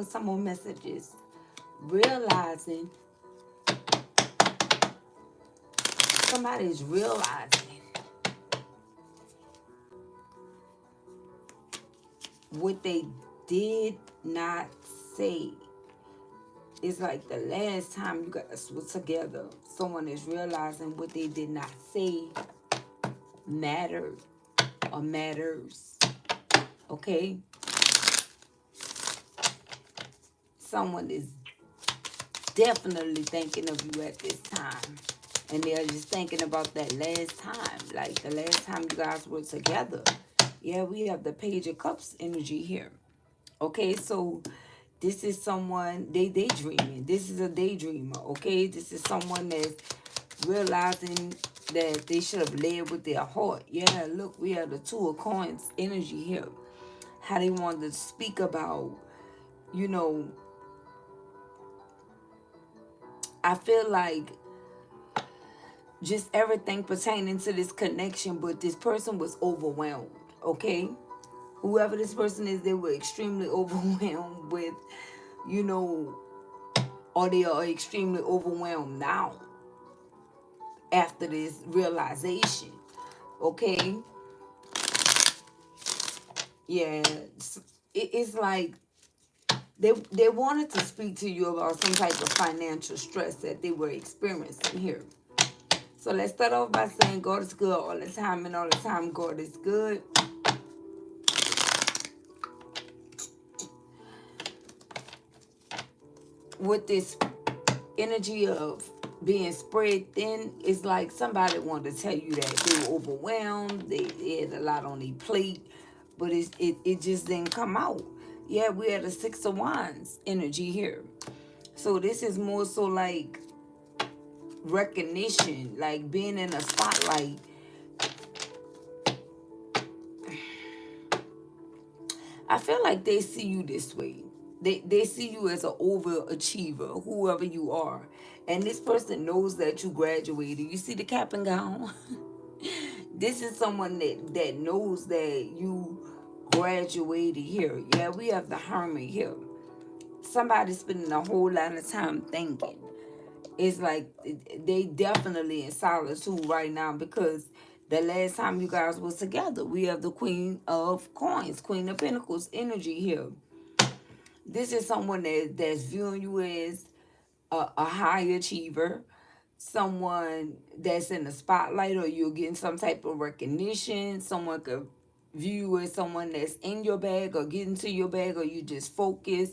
for some more messages. Realizing, somebody's realizing what they did not say. It's like the last time you guys were together, someone is realizing what they did not say mattered or matters. Okay? Someone is definitely thinking of you at this time. And they're just thinking about that last time. Like the last time you guys were together. Yeah, we have the Page of Cups energy here. Okay, so this is someone, they daydreaming. This is a daydreamer, okay? This is someone that's realizing that they should have led with their heart. Yeah, look, we have the Two of Coins energy here. How they wanted to speak about, you know, I feel like just everything pertaining to this connection, but this person was overwhelmed, okay? Whoever this person is, they were extremely overwhelmed with, you know, or they are extremely overwhelmed now after this realization, okay? Yeah, it's like they wanted to speak to you about some type of financial stress that they were experiencing here. So let's start off by saying God is good all the time, and all the time God is good. With this energy of being spread thin, it's like somebody wanted to tell you that they were overwhelmed, they had a lot on their plate, but it just didn't come out. Yeah, we had a Six of Wands energy here. So this is more so like recognition, like being in a spotlight. I feel like they see you this way. They see you as an overachiever, whoever you are. And this person knows that you graduated. You see the cap and gown? This is someone that knows that you graduated here. Yeah, we have the Hermit here. Somebody's spending a whole lot of time thinking. It's like they definitely in solitude right now because the last time you guys was together, we have the Queen of Coins, Queen of Pentacles energy here. This is someone that's viewing you as a high achiever, someone that's in the spotlight, or you're getting some type of recognition. Someone could view you as someone that's in your bag or getting to your bag, or you just focus.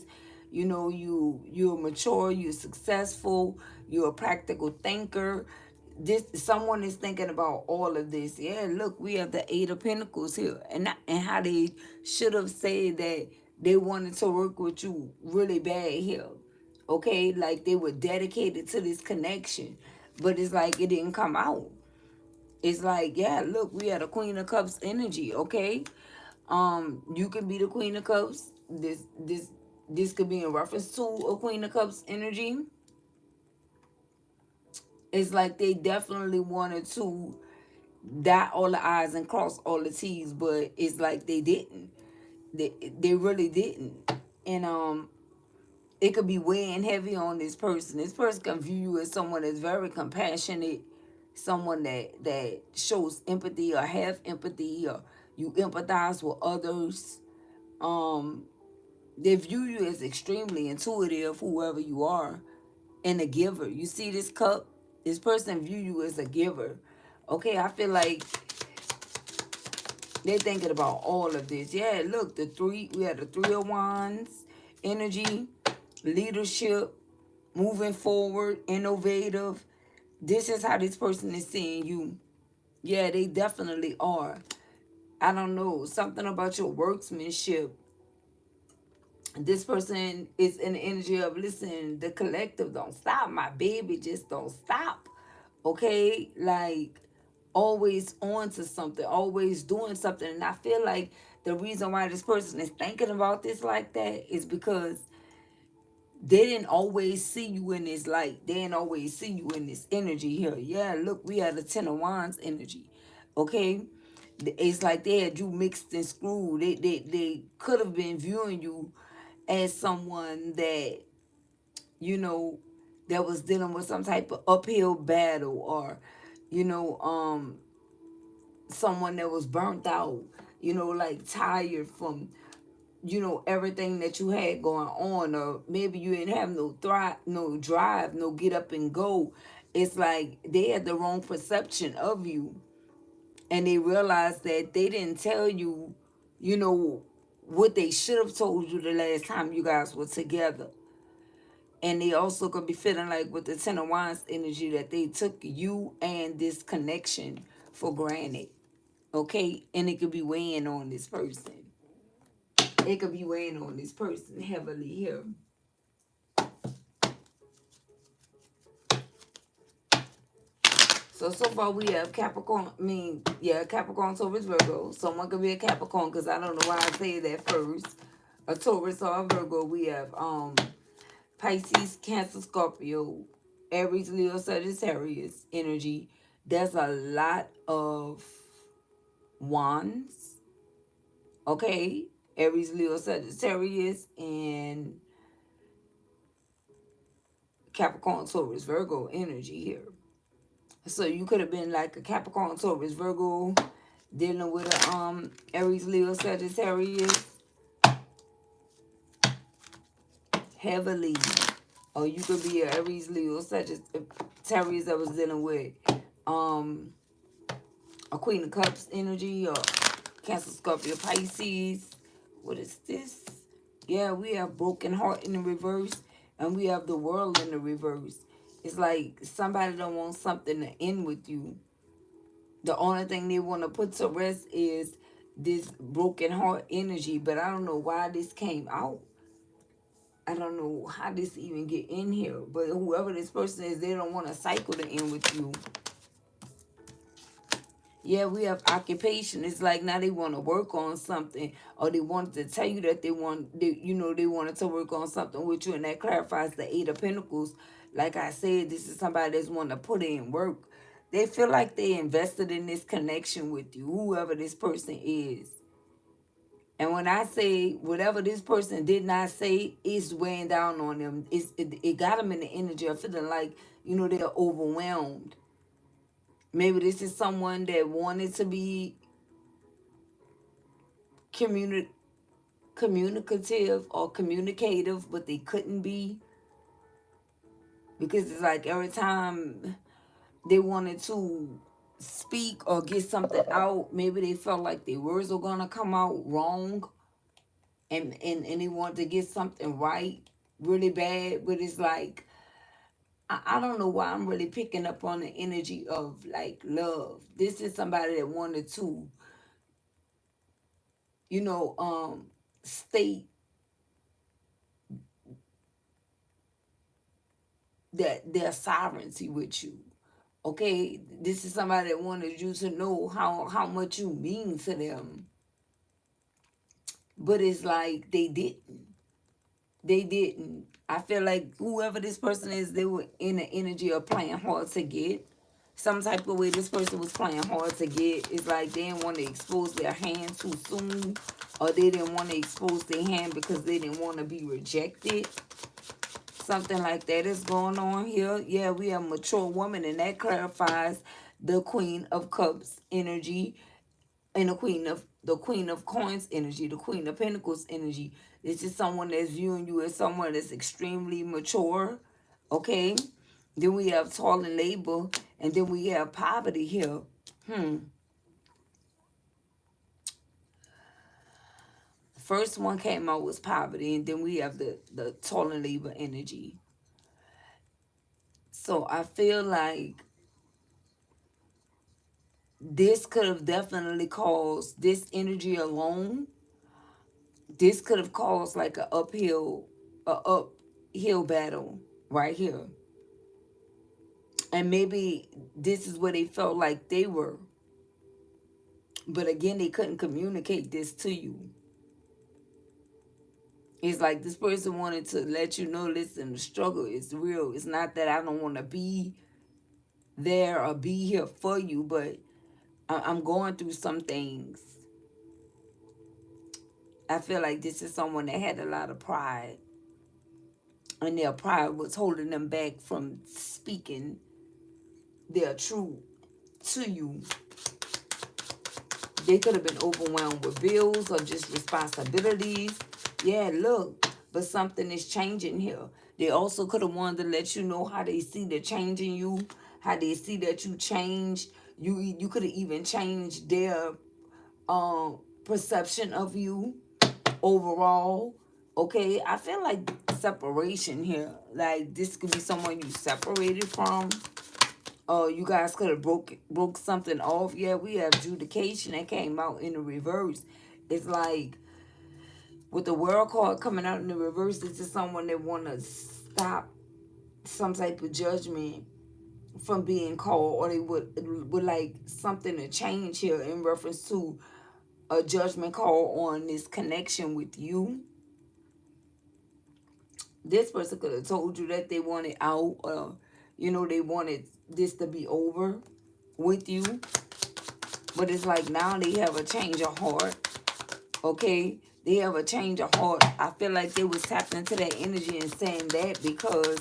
You know, you're mature, you're successful, you're a practical thinker. This someone is thinking about all of this. Yeah, look, we have the Eight of Pentacles here, and how they should have said that they wanted to work with you really bad here. Okay, like they were dedicated to this connection, but it's like it didn't come out. It's like, yeah, look, we had a Queen of Cups energy. Okay, you can be the Queen of Cups. This could be in reference to a Queen of Cups energy. It's like they definitely wanted to dot all the I's and cross all the T's, but it's like they didn't. They really didn't. And it could be weighing heavy on this person. This person can view you as someone that's very compassionate, someone that shows empathy or have empathy, or you empathize with others. Um, they view you as extremely intuitive, whoever you are, and a giver. You see this cup? This person view you as a giver. Okay, I feel like they're thinking about all of this. Yeah, look, we had the Three of Wands energy, leadership, moving forward, innovative. This is how this person is seeing you. Yeah, they definitely are. I don't know, something about your workmanship. This person is in the energy of, listen, the collective don't stop. My baby just don't stop. Okay? Like, always on to something, always doing something. And I feel like the reason why this person is thinking about this like that is because they didn't always see you in this light. They didn't always see you in this energy here. Yeah, look, we had the Ten of Wands energy. Okay? It's like they had you mixed and screwed. They could have been viewing you as someone that, you know, that was dealing with some type of uphill battle, or, you know, someone that was burnt out, like tired from, everything that you had going on, or maybe you didn't have no drive, no get up and go. It's like they had the wrong perception of you, and they realized that they didn't tell you, you know, what they should have told you the last time you guys were together. And they also could be feeling like with the Ten of Wands energy that they took you and this connection for granted. Okay? And it could be weighing on this person. It could be weighing on this person heavily here. So far we have Capricorn, Capricorn, Taurus, Virgo. Someone could be a Capricorn because I don't know why I say that first. A Taurus or a Virgo. We have Pisces, Cancer, Scorpio, Aries, Leo, Sagittarius energy. There's a lot of wands, okay? Aries, Leo, Sagittarius, and Capricorn, Taurus, Virgo energy here. So you could have been like a Capricorn, Taurus, Virgo, dealing with a Aries, Leo, Sagittarius heavily. Or you could be a Aries, Leo, Sagittarius that was dealing with um a Queen of Cups energy, or Cancer, Scorpio, Pisces. What is this? Yeah, we have broken heart in the reverse, and we have the world in the reverse. It's like somebody don't want something to end with you. The only thing they want to put to rest is this broken heart energy. But I don't know why this came out. I don't know how this even get in here. But whoever this person is, they don't want a cycle to end with you. Yeah, we have occupation. It's like now they want to work on something, or they wanted to tell you that they wanted to work on something with you, and that clarifies the Eight of Pentacles. Like I said, this is somebody that's want to put in work. They feel like they invested in this connection with you, whoever this person is. And when I say whatever this person did not say is weighing down on them, it got them in the energy of feeling like, they're overwhelmed. Maybe this is someone that wanted to be communi- communicative or communicative, but they couldn't be, because it's like every time they wanted to speak or get something out, maybe they felt like their words were gonna come out wrong, and they wanted to get something right really bad. But it's like I don't know why I'm really picking up on the energy of like love. This is somebody that wanted to, state that their sovereignty with you. Okay, this is somebody that wanted you to know how much you mean to them. But it's like they didn't. They didn't. I feel like whoever this person is, they were in the energy of playing hard to get. Some type of way this person was playing hard to get. It's like they didn't want to expose their hand too soon, or they didn't want to expose their hand because they didn't want to be rejected. Something like that is going on here. Yeah, we have mature woman, and that clarifies the Queen of Cups energy, and the Queen of Coins energy, the Queen of Pentacles energy. This is someone that's viewing you as someone that's extremely mature. Okay. Then we have tall and labor, and then we have poverty here. First one came out was poverty, and then we have the tall and labor energy. So I feel like this could have definitely caused this energy alone. This could have caused like a uphill battle right here. And maybe this is where they felt like they were. But again, they couldn't communicate this to you. It's like this person wanted to let you know, listen, the struggle is real. It's not that I don't want to be there or be here for you, but I'm going through some things. I feel like this is someone that had a lot of pride, and their pride was holding them back from speaking their truth to you. They could have been overwhelmed with bills or just responsibilities. Yeah, look, but something is changing here. They also could have wanted to let you know how they see the change in you, how they see that you changed. You could have even changed their perception of you overall. Okay, I feel like separation here. Like this could be someone you separated from. You guys could have broke something off. Yeah, we have adjudication that came out in the reverse. It's like with the world card coming out in the reverse, this is someone that want to stop some type of judgment from being called, or they would like something to change here in reference to a judgment call on this connection with you. This person could have told you that they wanted out, they wanted this to be over with you. But it's like now they have a change of heart. Okay? They have a change of heart. I feel like they was tapped into that energy and saying that because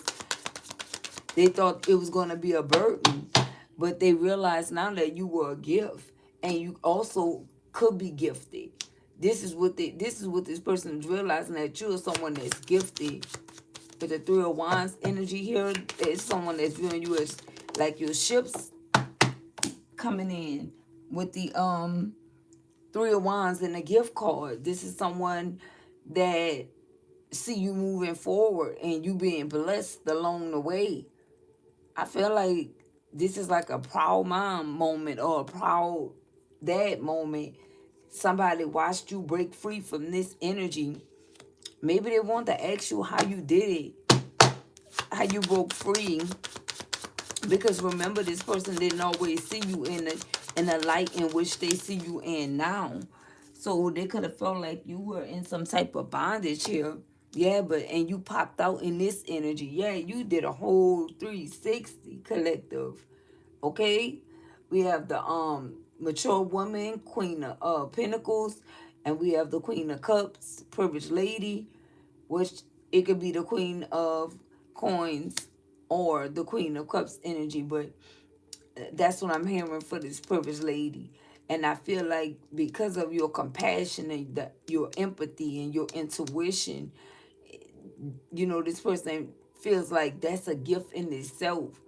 they thought it was going to be a burden. But they realized now that you were a gift. And you also could be gifted. This is what this person is realizing, that you're someone that's gifted. With the Three of Wands energy here, it's someone that's viewing you as like your ships coming in with the Three of Wands and the gift card. This is someone that see you moving forward and you being blessed along the way. I feel like this is like a proud mom moment or a proud dad moment. Somebody watched you break free from this energy. Maybe they want to ask you how you did it, how you broke free. Because remember, this person didn't always see you in a light in which they see you in now. So they could have felt like you were in some type of bondage here. Yeah, and you popped out in this energy. Yeah, you did a whole 360 collective. Okay? We have the mature woman, Queen of Pentacles, and we have the Queen of Cups, privileged lady, which it could be the Queen of Coins or the Queen of Cups energy, but that's what I'm hearing for this privileged lady. And I feel like because of your compassion and your empathy and your intuition, this person feels like that's a gift in itself.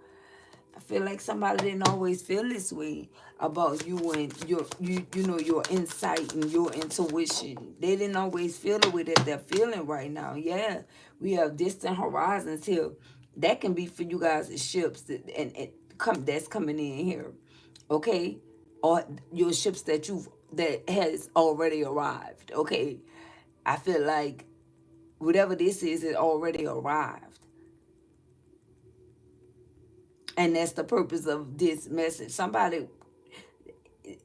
I feel like somebody didn't always feel this way about you and your insight and your intuition. They didn't always feel the way that they're feeling right now. Yeah, we have distant horizons here. That can be for you guys as ships that's coming in here, okay? Or your ships that has already arrived. Okay, I feel like whatever this is, it already arrived. And that's the purpose of this message. Somebody,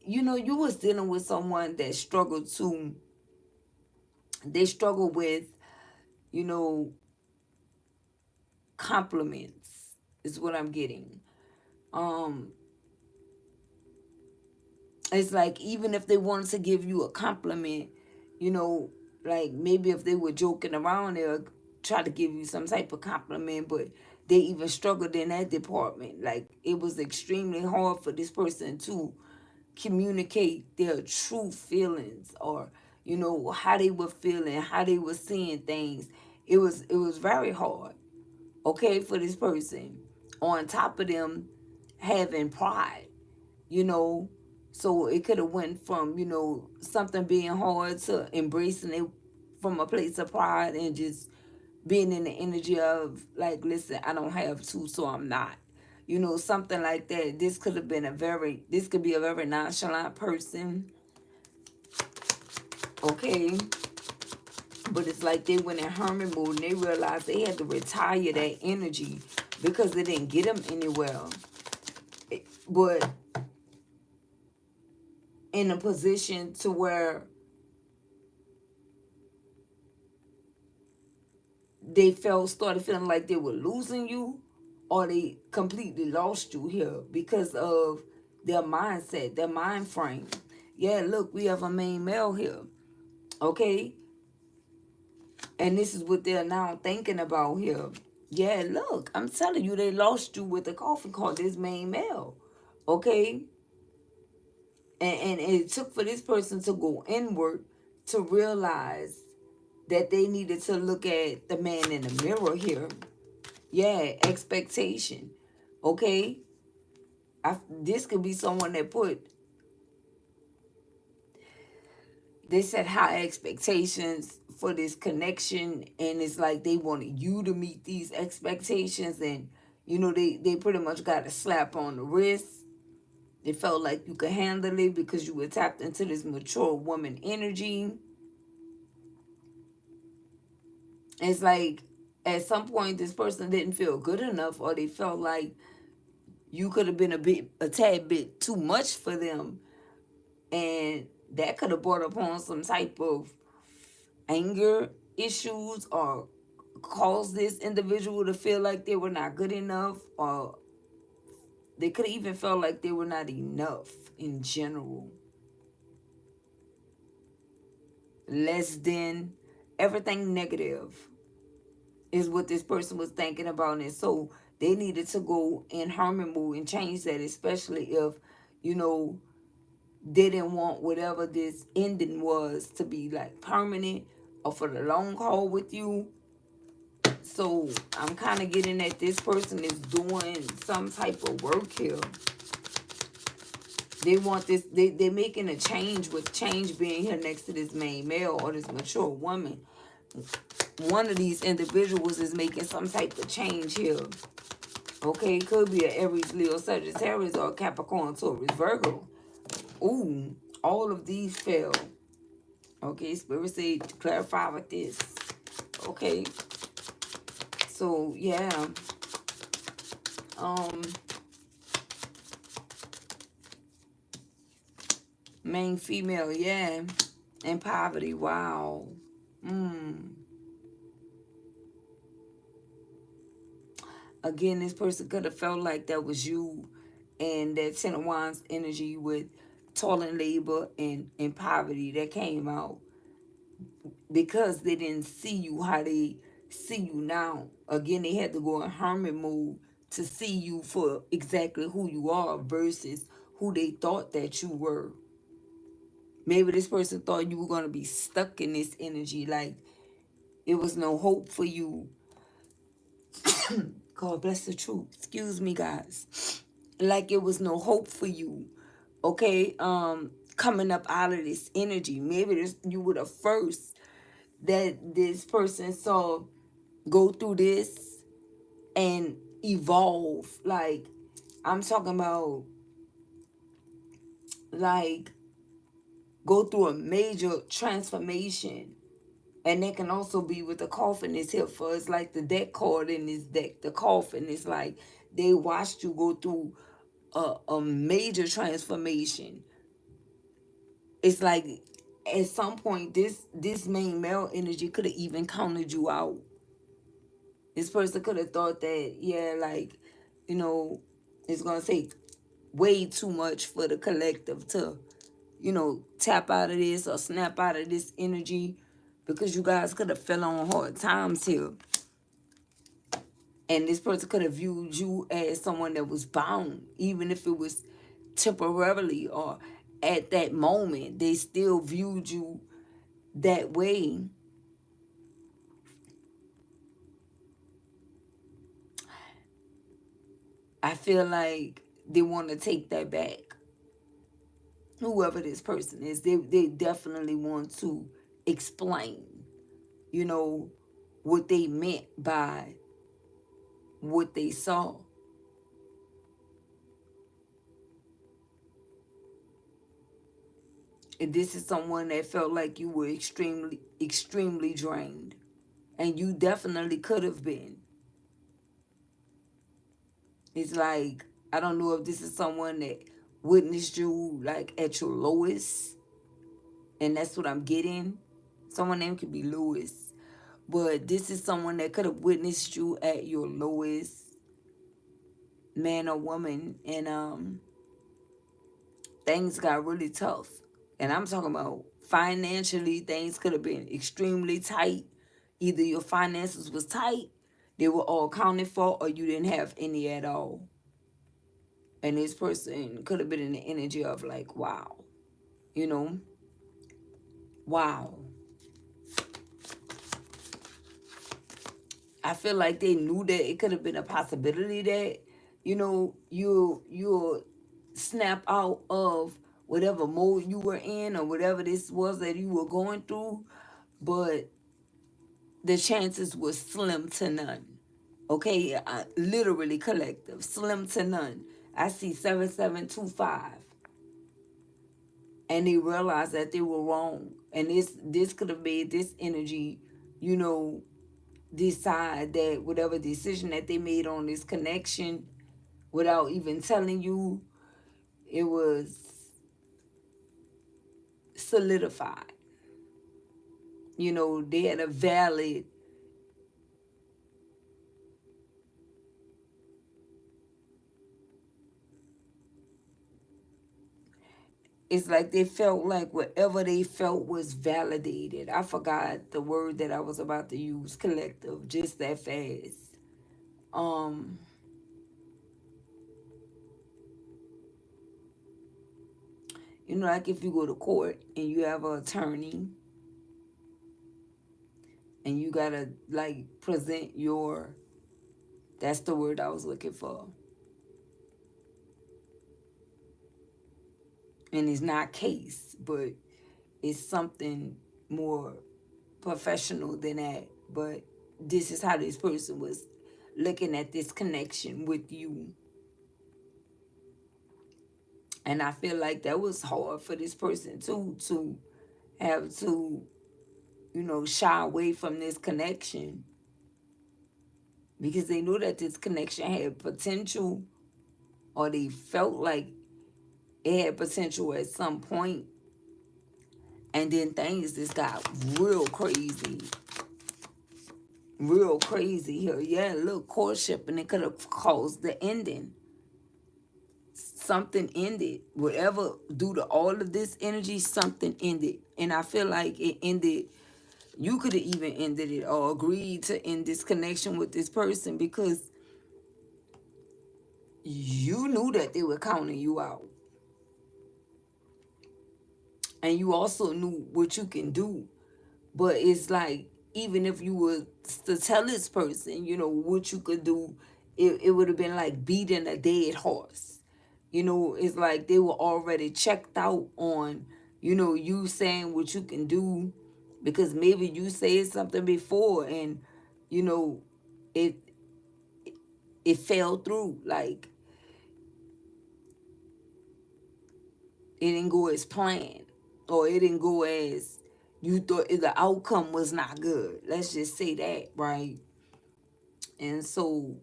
you was dealing with someone that they struggle with, you know, compliments is what I'm getting. Um, it's like even if they wanted to give you a compliment, you know, like maybe if they were joking around, they'll try to give you some type of compliment, but they even struggled in that department. Like it was extremely hard for this person to communicate their true feelings, or how they were feeling, how they were seeing things. It was very hard, okay, for this person, on top of them having pride, you know so it could have went from something being hard to embracing it from a place of pride and just being in the energy of like, listen, I don't have to, so I'm not. Something like that. This could be a very nonchalant person, okay? But it's like they went in hermit mode and they realized they had to retire that energy because it didn't get them anywhere. But in a position to where they started feeling like they were losing you, or they completely lost you here because of their mindset, their mind frame. Yeah, look, we have a main male here, okay? And this is what they're now thinking about here. Yeah, look, I'm telling you, they lost you with the coffin call, this main male. Okay? And it took for this person to go inward to realize that they needed to look at the man in the mirror here. Yeah, expectation. Okay? This could be someone that they set high expectations for this connection, and it's like they wanted you to meet these expectations, and they pretty much got a slap on the wrist. They felt like you could handle it because you were tapped into this mature woman energy. It's like at some point this person didn't feel good enough, or they felt like you could have been a tad bit too much for them, and that could have brought upon some type of anger issues, or caused this individual to feel like they were not good enough, or they could have even felt like they were not enough in general. Less than, everything negative is what this person was thinking about. And so they needed to go in hermit mode and change that, especially if, you know, they didn't want whatever this ending was to be like permanent or for the long haul with you. So I'm kind of getting that this person is doing some type of work here. They want this, they're making a change, with change being here next to this main male or this mature woman. One of these individuals is making some type of change here. Okay, could be an Aries, Leo, Sagittarius, or Capricorn, Taurus, Virgo. Ooh, all of these fell. Okay, Spirit say clarify with this. Okay, so yeah, um, main female, yeah, and poverty. Wow. Again, this person could have felt like that was you, and that Ten of Wands energy with toil and labor and poverty that came out because they didn't see you how they see you now. Again, they had to go in hermit mode to see you for exactly who you are versus who they thought that you were. Maybe this person thought you were going to be stuck in this energy, like it was no hope for you. God bless the truth. Excuse me, guys. Like it was no hope for you. Okay, coming up out of this energy. Maybe you were the first that this person saw go through this and evolve. Like, I'm talking about, like, go through a major transformation. And that can also be with the coffin is here for. It's like the deck card in this deck. The coffin is like they watched you go through a major transformation. It's like at some point this main male energy could have even counted you out. This person could have thought that, yeah, like, you know, it's gonna take way too much for the collective to, tap out of this or snap out of this energy, because you guys could have fell on hard times here. And this person could have viewed you as someone that was bound, even if it was temporarily or at that moment. They still viewed you that way. I feel like they want to take that back. Whoever this person is, they definitely want to explain, you know, what they meant by what they saw. And this is someone that felt like you were extremely, extremely drained. And you definitely could have been. It's like, I don't know if this is someone that witnessed you like at your lowest. And that's what I'm getting. Someone name could be Lewis. But this is someone that could have witnessed you at your lowest, man or woman. And things got really tough. And I'm talking about financially, things could have been extremely tight. Either your finances was tight, they were all accounted for, or you didn't have any at all. And this person could have been in the energy of like, wow, you know, wow. I feel like they knew that it could have been a possibility that, you'll snap out of whatever mode you were in or whatever this was that you were going through, but the chances were slim to none. Okay, literally collective, slim to none. I see 7725, and they realized that they were wrong, and this could have made this energy, you know, decide that whatever decision that they made on this connection, without even telling you, it was solidified. They had a valid. It's like they felt like whatever they felt was validated. I forgot the word that I was about to use, collective, just that fast. Um, like if you go to court and you have an attorney and you gotta like present your, that's the word I was looking for. And it's not case, but it's something more professional than that. But this is how this person was looking at this connection with you. And I feel like that was hard for this person too, to have to, shy away from this connection, because they knew that this connection had potential, or they felt like it had potential at some point. And then things just got real crazy here. Yeah, a little courtship, and it could have caused the ending. Something ended. Whatever, due to all of this energy, something ended. And I feel like it ended. You could have even ended it or agreed to end this connection with this person because you knew that they were counting you out. And you also knew what you can do. But it's like, even if you were to tell this person, what you could do, it would have been like beating a dead horse. It's like they were already checked out on, you saying what you can do, because maybe you said something before and, you know, it it fell through. Like, it didn't go as planned, or it didn't go as you thought. The outcome was not good. Let's just say that, right? And so,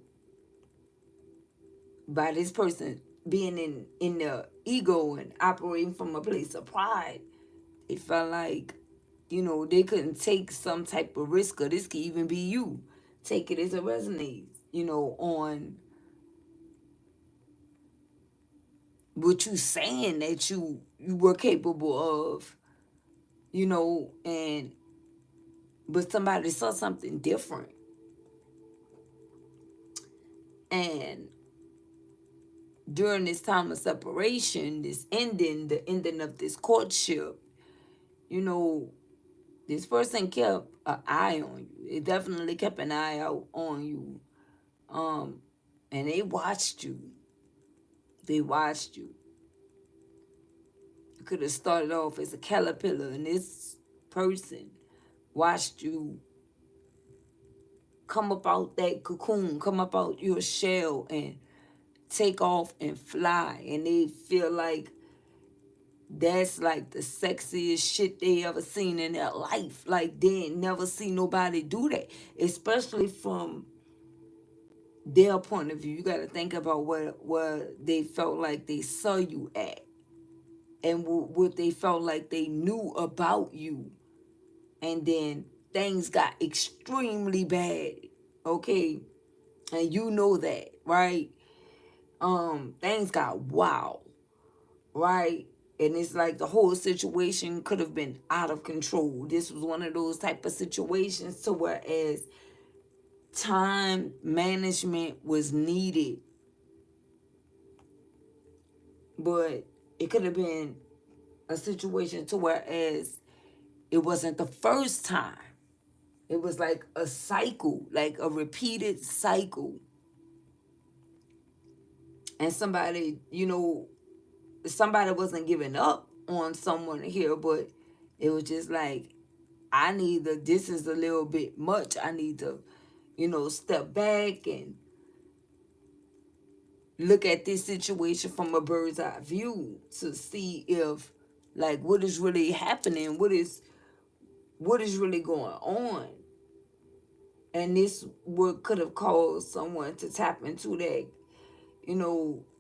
by this person being in the ego and operating from a place of pride, it felt like, they couldn't take some type of risk, or this could even be you. Take it as it resonates, on what you saying that you were capable of, and but somebody saw something different. And during this time of separation, this ending, the ending of this courtship, you know, this person kept an eye on you. They definitely kept an eye out on you. Um, and they watched you. They watched you. You could have started off as a caterpillar, and this person watched you come up out that cocoon, come up out your shell, and take off and fly. And they feel like that's like the sexiest shit they ever seen in their life. Like, they ain't never seen nobody do that, especially from their point of view. You got to think about what they felt like they saw you at, and what they felt like they knew about you. And then things got extremely bad, okay? And you know that, right? Things got wild, right? And it's like the whole situation could have been out of control. This was one of those type of situations to whereas time management was needed, but it could have been a situation to whereas it wasn't the first time. It was like a cycle, like a repeated cycle. And somebody, somebody wasn't giving up on someone here, but it was just like, this is a little bit much. I need to, step back and look at this situation from a bird's eye view to see if, like, what is really happening, what is really going on. And this would could have caused someone to tap into that,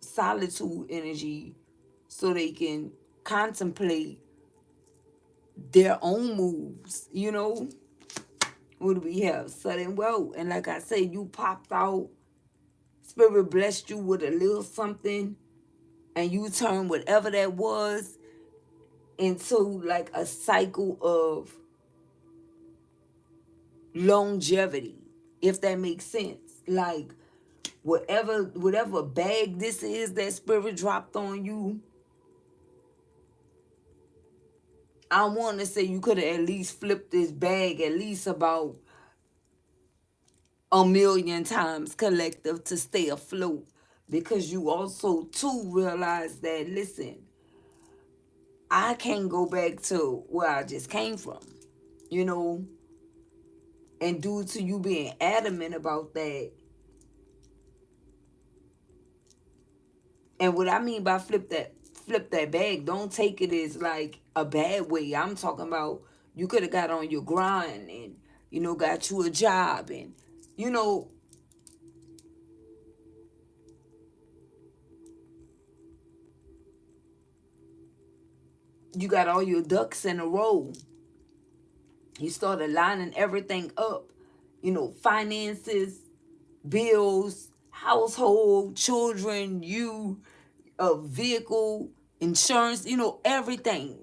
solitude energy so they can contemplate their own moves. What do we have? Sudden wealth. And like I said, you popped out, spirit blessed you with a little something, and you turned whatever that was into like a cycle of longevity, if that makes sense. Like whatever bag this is that spirit dropped on you, I want to say you could have at least flipped this bag at least about a million times collective to stay afloat, because you also too realize that, listen, I can't go back to where I just came from, you know, and due to you being adamant about that. And what I mean by flip that bag, don't take it as like a bad way. I'm talking about you could have got on your grind and got you a job, and you know you got all your ducks in a row. You started lining everything up, finances, bills, household, children, a vehicle, insurance, everything.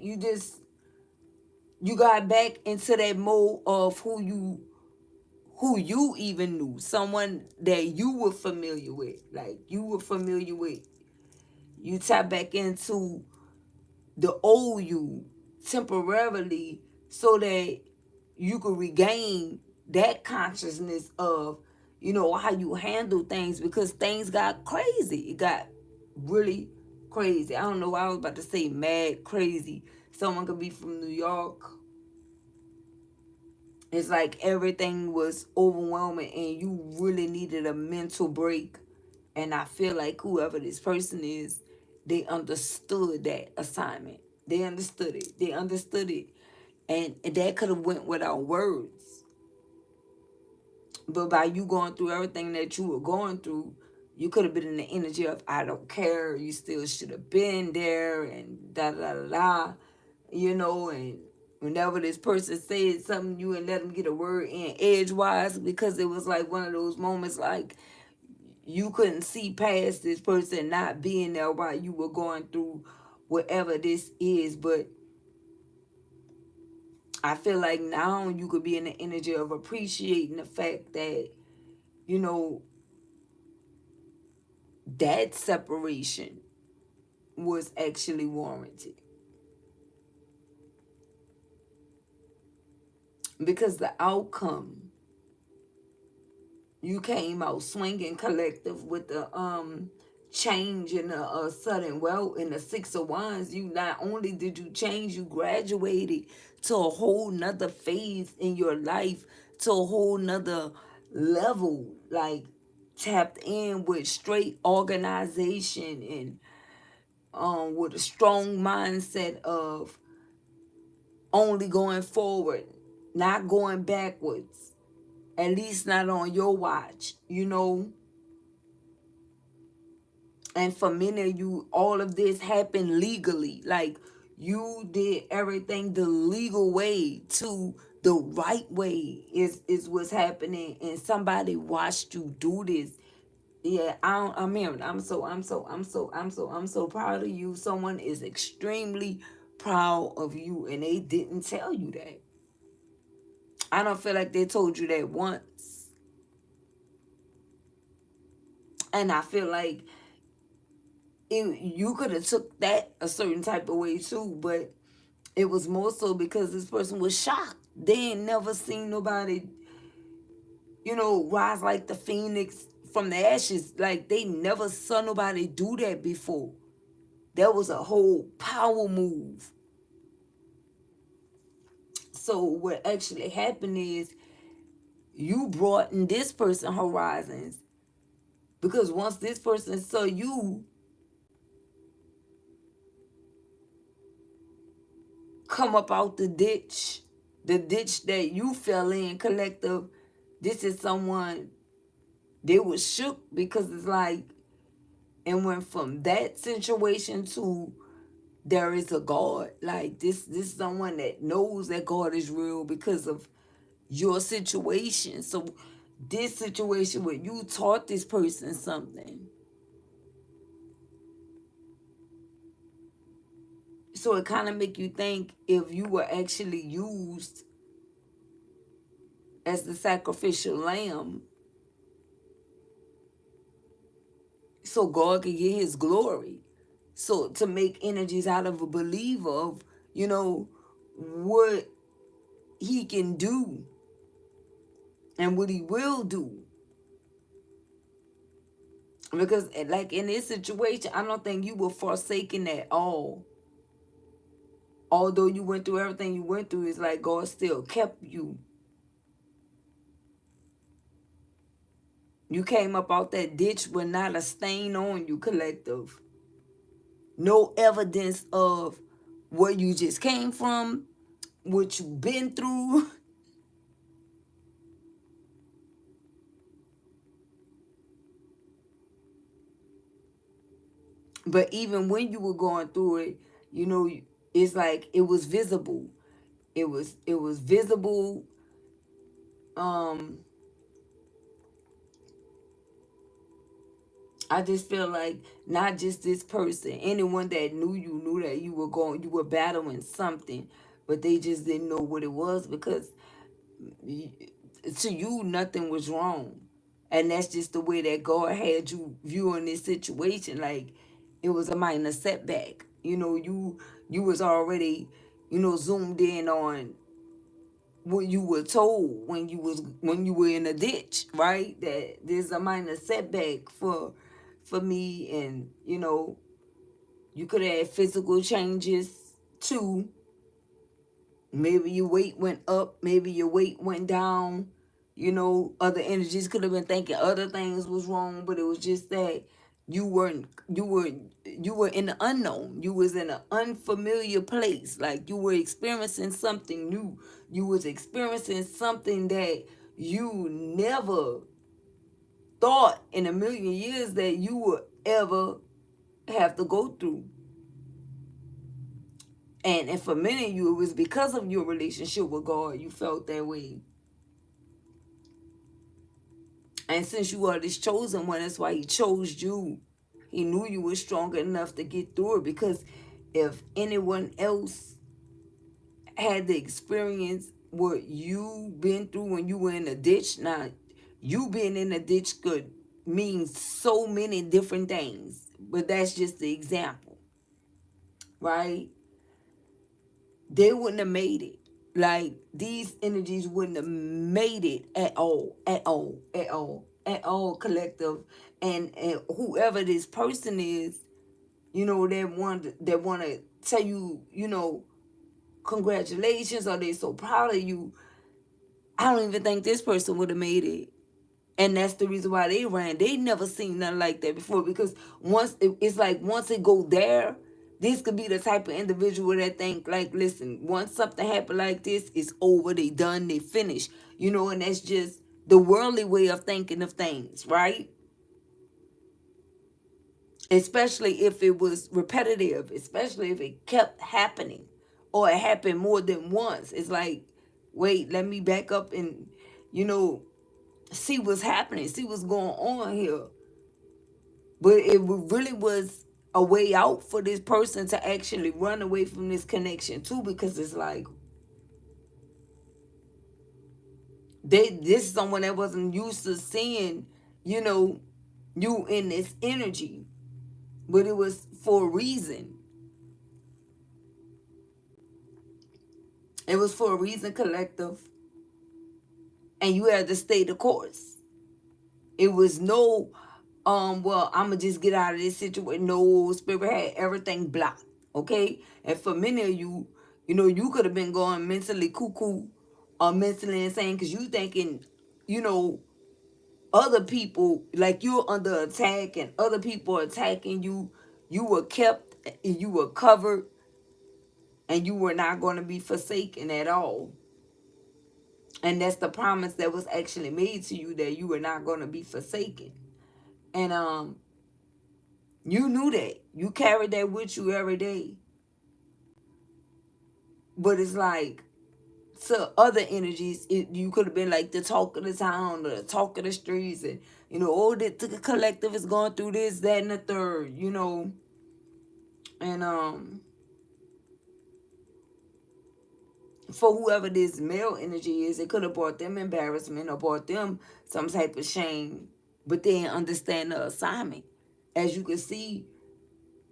You got back into that mode of who you even knew, someone that you were familiar with, like you tap back into the old you temporarily so that you could regain that consciousness of how you handle things, because things got crazy. It got really crazy. I don't know why I was about to say mad crazy. Someone could be from New York. It's like everything was overwhelming and you really needed a mental break. And I feel like whoever this person is, they understood that assignment. They understood it. They understood it. And that could have went without words. But by you going through everything that you were going through, you could have been in the energy of, I don't care, you still should have been there, and da da da da, and whenever this person said something, you and let them get a word in edgewise, because it was like one of those moments like you couldn't see past this person not being there while you were going through whatever this is. But I feel like now you could be in the energy of appreciating the fact that, you know, that separation was actually warranted, because the outcome, you came out swinging collective with the change in the sudden wealth in the Six of Wands. You not only did you change, you graduated to a whole nother phase in your life, to a whole nother level, like tapped in with straight organization and with a strong mindset of only going forward, not going backwards, at least not on your watch. And for many of you, all of this happened legally. Like, you did everything the legal way to the right way is what's happening. And somebody watched you do this. Yeah, I'm hearing. I'm so proud of you. Someone is extremely proud of you, and they didn't tell you that. I don't feel like they told you that once, and I feel like you could have took that a certain type of way too, but it was more so because this person was shocked. They ain't never seen nobody, rise like the phoenix from the ashes. Like they never saw nobody do that before. That was a whole power move. So what actually happened is you broadened this person horizons, because once this person saw you come up out the ditch that you fell in, collective, this is someone, they were shook, because it's like and went from that situation to there is a God. Like this someone that knows that God is real because of your situation. So this situation where you taught this person something. So it kind of make you think, if you were actually used as the sacrificial lamb, so God could get his glory. So to make energies out of a believer of, what he can do and what he will do. Because like in this situation, I don't think you were forsaken at all. Although you went through everything you went through, it's like God still kept you. You came up out that ditch with not a stain on you, collective. No evidence of where you just came from, what you've been through. But even when you were going through it, it's like it was visible. It was visible. Um, I just feel like not just this person, anyone that knew that you were battling something, but they just didn't know what it was, because to you nothing was wrong, and that's just the way that God had you viewing this situation. Like it was a minor setback. You was already zoomed in on what you were told when you were in a ditch, right? That there's a minor setback for me, and you could have had physical changes too. Maybe your weight went up, maybe your weight went down. Other energies could have been thinking other things was wrong, but it was just that you were in the unknown. You was in an unfamiliar place. Like you were experiencing something new. You was experiencing something that you never thought in a million years that you would ever have to go through. And for many of you, it was because of your relationship with God, you felt that way. And since you are this chosen one, that's why he chose you. He knew you were strong enough to get through it, because if anyone else had the experience what you been through when you were in a ditch, now you being in a ditch could mean so many different things, but that's just the example, right? They wouldn't have made it. Like these energies wouldn't have made it at all, at all, at all, at all, collective. And whoever this person is, that want to tell you, congratulations, or they so proud of you. I don't even think this person would have made it. And that's the reason why they ran. They never seen nothing like that before, because it's like once it go there, this could be the type of individual that think like, listen, once something happen like this, it's over, they done, they finished. And that's just the worldly way of thinking of things, right? Especially if it was repetitive, especially if it kept happening, or it happened more than once. It's like, wait, let me back up and, you know, see what's happening, see what's going on here. But it really was a way out for this person to actually run away from this connection too, because it's like this is someone that wasn't used to seeing, you know, you in this energy. But it was for a reason. It was for a reason, collective. And you had to stay the course. It was no, well, I'ma just get out of this situation. No, spirit had everything blocked. Okay? And for many of you, you know, you could have been going mentally cuckoo or mentally insane because you thinking, you know, other people, like you're under attack and other people are attacking you. You were kept, you were covered, and you were not going to be forsaken at all. And that's the promise that was actually made to you, that you were not going to be forsaken. And you knew that. You carried that with you every day. But it's like, to other energies, you could have been like the talk of the town or the talk of the streets, and you know, oh, the collective is going through this, that, and the third, you know. And for whoever this male energy is, it could have brought them embarrassment or brought them some type of shame, but they didn't understand the assignment. As you can see,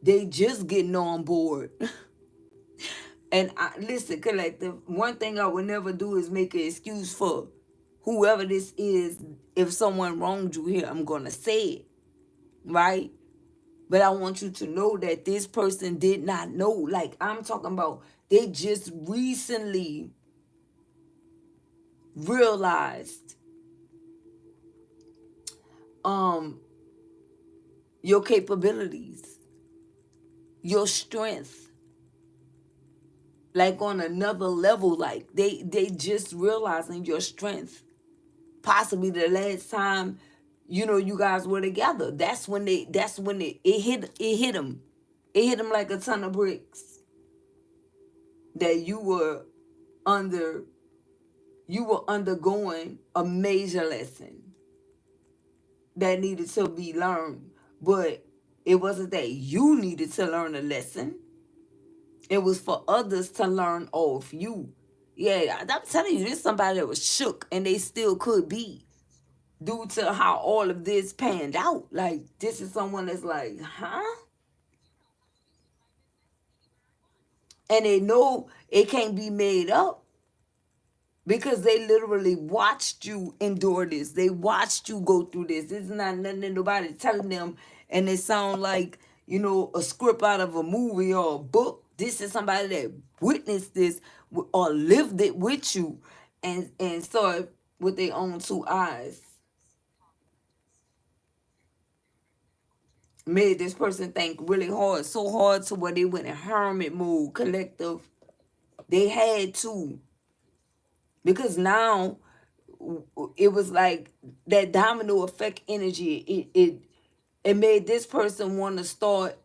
they just getting on board. And listen, collective, one thing I would never do is make an excuse for whoever this is. If someone wronged you here, I'm going to say it, right? But I want you to know that this person did not know. Like, I'm talking about, they just recently realized um your capabilities, your strength, like on another level. Like they just realizing your strength. Possibly the last time, you know, you guys were together. It hit them. It hit them like a ton of bricks that under you were undergoing a major lesson that needed to be learned. But it wasn't that you needed to learn a lesson. It was for others to learn off you. Yeah, I'm telling you, this somebody that was shook, and they still could be, due to how all of this panned out. Like, this is someone that's like, huh? And they know it can't be made up, because they literally watched you endure this. They watched you go through this. This is not nothing that nobody telling them, and it sound like, you know, a script out of a movie or a book. This is somebody that witnessed this or lived it with you, and saw it with their own two eyes. Made this person think really hard, so hard to where they went in hermit mode, collective. They had to, because now it was like that domino effect energy. It made this person want to start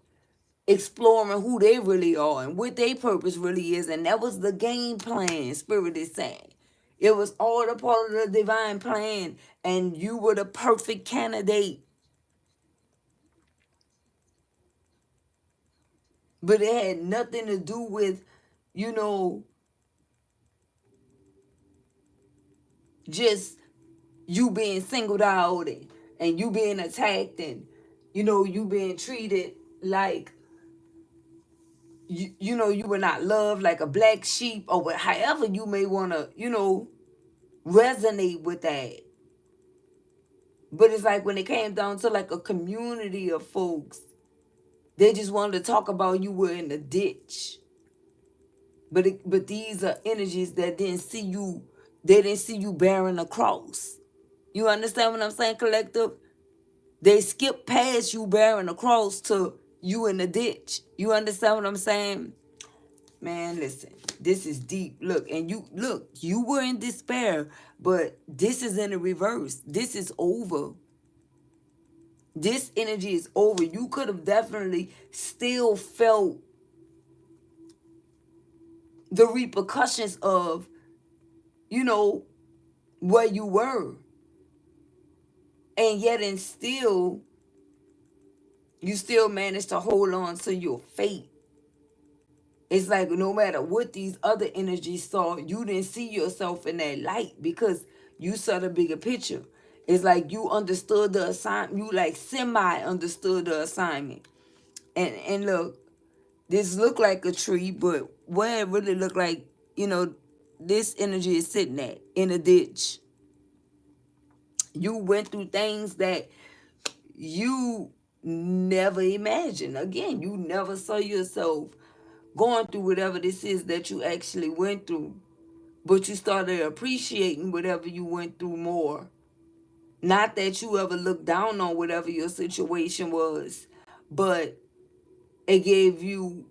exploring who they really are and what their purpose really is, and that was the game plan. Spirit is saying it was all a part of the divine plan, and you were the perfect candidate. But it had nothing to do with, you know, just you being singled out, and you being attacked, and you know, you being treated like you know, you were not loved, like a black sheep, or however you may want to, you know, resonate with that. But it's like when it came down to like a community of folks, they just wanted to talk about you were in the ditch. But these are energies that didn't see you. They didn't see you bearing a cross. You understand what I'm saying, collective? They skip past you bearing a cross to you in the ditch. You understand what I'm saying? Man, listen, this is deep. Look, and you were in despair, but this is in the reverse. This is over. This energy is over. You could have definitely still felt the repercussions of, you know, where you were. And yet and still You still manage to hold on to your faith. It's like no matter what these other energies saw, you didn't see yourself in that light because you saw the bigger picture. It's like you understood the assignment. You like semi understood the assignment. And look, this looked like a tree, but where it really looked like, this energy is sitting at in a ditch. You went through things that you never imagined. Again, you never saw yourself going through whatever this is that you actually went through. But you started appreciating whatever you went through more. Not that you ever looked down on whatever your situation was, but it gave you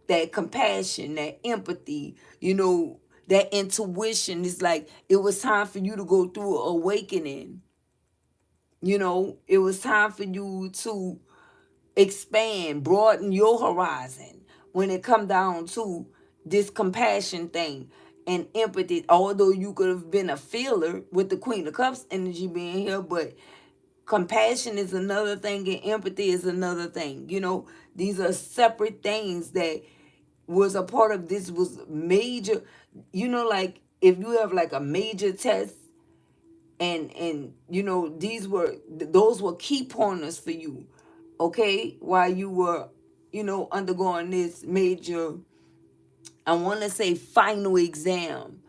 that compassion, that empathy, that intuition. It's like it was time for you to go through an awakening. It was time for you to expand, broaden your horizon when it come down to this compassion thing and empathy. Although you could have been a feeler with the Queen of Cups energy being here, but compassion is another thing and empathy is another thing. These are separate things that was a part of this was major. Like if you have like a major test and those were key pointers for you, okay, while you were undergoing this major, I want to say, final exam,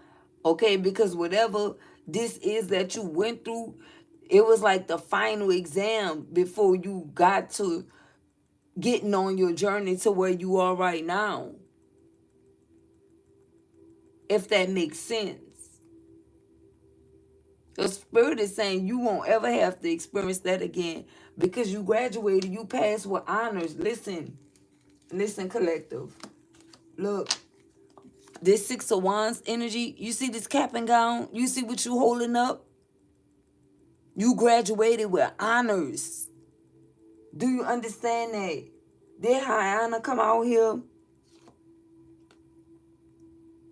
okay, because whatever this is that you went through, it was like the final exam before you got to getting on your journey to where you are right now, if that makes sense. The spirit is saying you won't ever have to experience that again because you graduated, you passed with honors. Listen, collective. Look, this Six of Wands energy, you see this cap and gown? You see what you holding up? You graduated with honors. Do you understand that? Did Hyana come out here?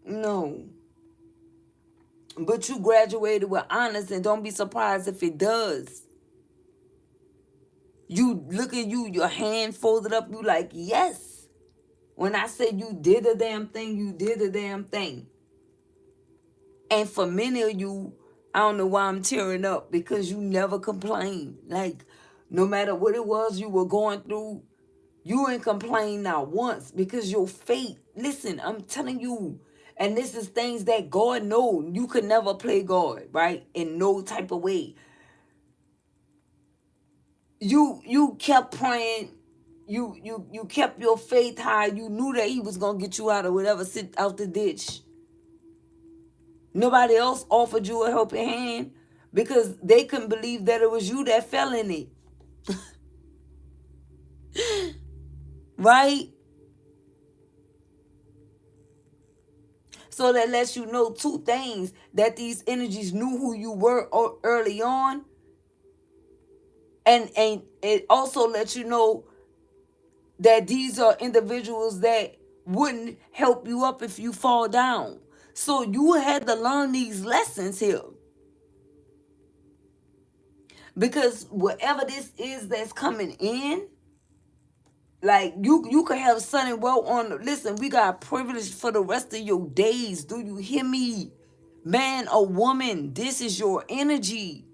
No. But you graduated with honors, and don't be surprised if it does. You look at you, your hand folded up, you like, yes. When I say you did a damn thing, you did a damn thing. And for many of you, I don't know why I'm tearing up because you never complained. Like, no matter what it was you were going through, you ain't complain not once because your faith, listen, I'm telling you, and this is things that God knows. You could never play God, right? In no type of way. You kept praying. You kept your faith high. You knew that he was gonna get you out of whatever, sit out the ditch. Nobody else offered you a helping hand because they couldn't believe that it was you that fell in it. Right? So that lets you know two things: that these energies knew who you were early on, and it also lets you know that these are individuals that wouldn't help you up if you fall down. So you had to learn these lessons here. Because whatever this is that's coming in, like you could have sun and well on. Listen, we got privilege for the rest of your days. Do you hear me? Man or woman, this is your energy.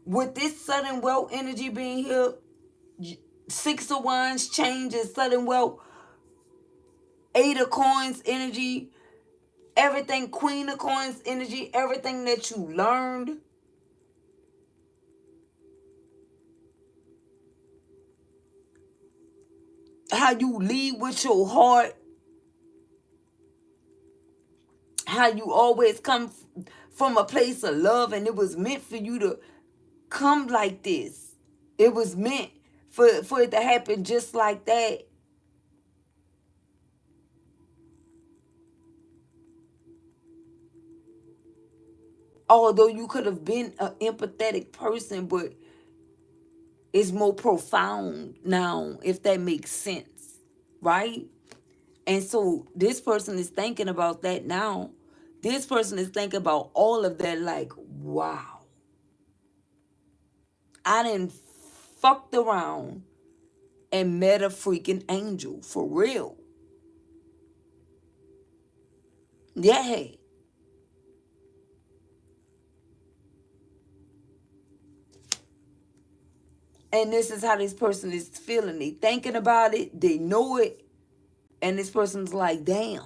With this sudden wealth energy being here, Six of Wands changes, sudden wealth, Eight of Coins energy, everything, Queen of Coins energy, everything that you learned. How you lead with your heart. How you always come from a place of love, and it was meant for you to come like this. It was meant for it to happen just like that. Although you could have been an empathetic person, but it's more profound now, if that makes sense, right? And so this person is thinking about that now. This person is thinking about all of that like, wow. I done fucked around and met a freaking angel for real. Yeah. And this is how this person is feeling. They thinking about it. They know it. And this person's like, damn.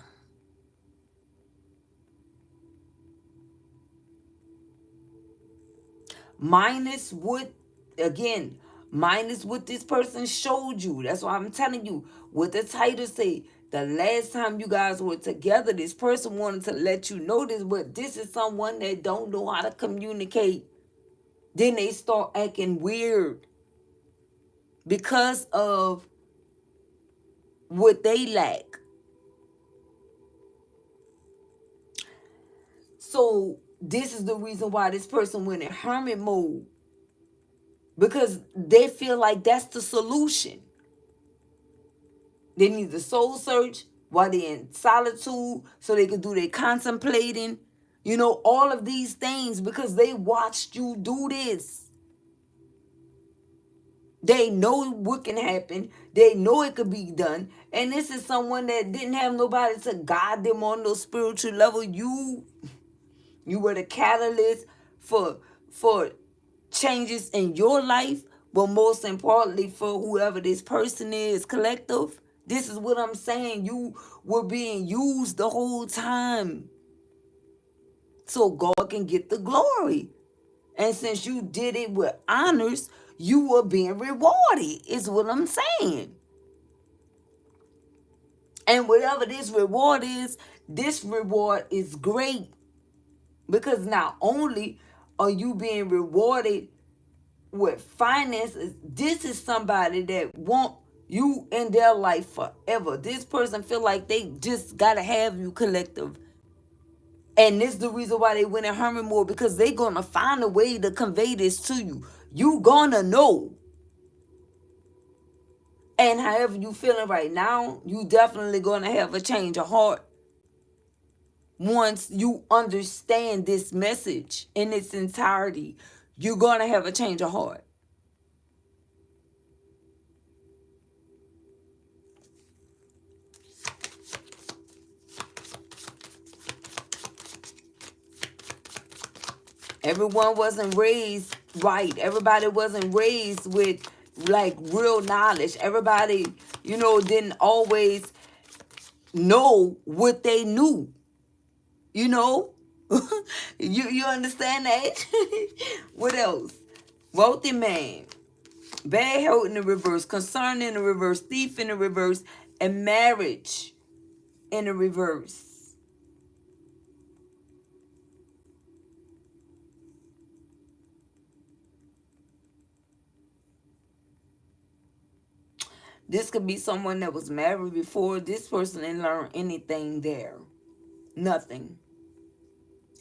Minus what, again, minus what this person showed you. That's why I'm telling you what the title say. The last time you guys were together, this person wanted to let you know this, but this is someone that don't know how to communicate. Then they start acting weird because of what they lack. So this is the reason why this person went in hermit mode, because they feel like that's the solution. They need the soul search while they're in solitude so they can do their contemplating, all of these things, because they watched you do this. They know what can happen. They know it could be done. And this is someone that didn't have nobody to guide them on those spiritual level. You were the catalyst for changes in your life, but most importantly for whoever this person is, collective. This is what I'm saying. You were being used the whole time so God can get the glory. And since you did it with honors, you were being rewarded, is what I'm saying. And whatever this reward is great. Because not only are you being rewarded with finances, this is somebody that want you in their life forever. This person feel like they just gotta have you, collective. And this is the reason why they went in hermit mode, because they gonna find a way to convey this to you. You gonna know. And however you feeling right now, you definitely gonna have a change of heart once you understand this message in its entirety. You're gonna have a change of heart. Everyone wasn't raised right. Everybody wasn't raised with like real knowledge. Everybody, didn't always know what they knew. You know? you understand that? What else? Wealthy man. Bad health in the reverse. Concern in the reverse. Thief in the reverse. And marriage in the reverse. This could be someone that was married before. This person didn't learn anything there. Nothing.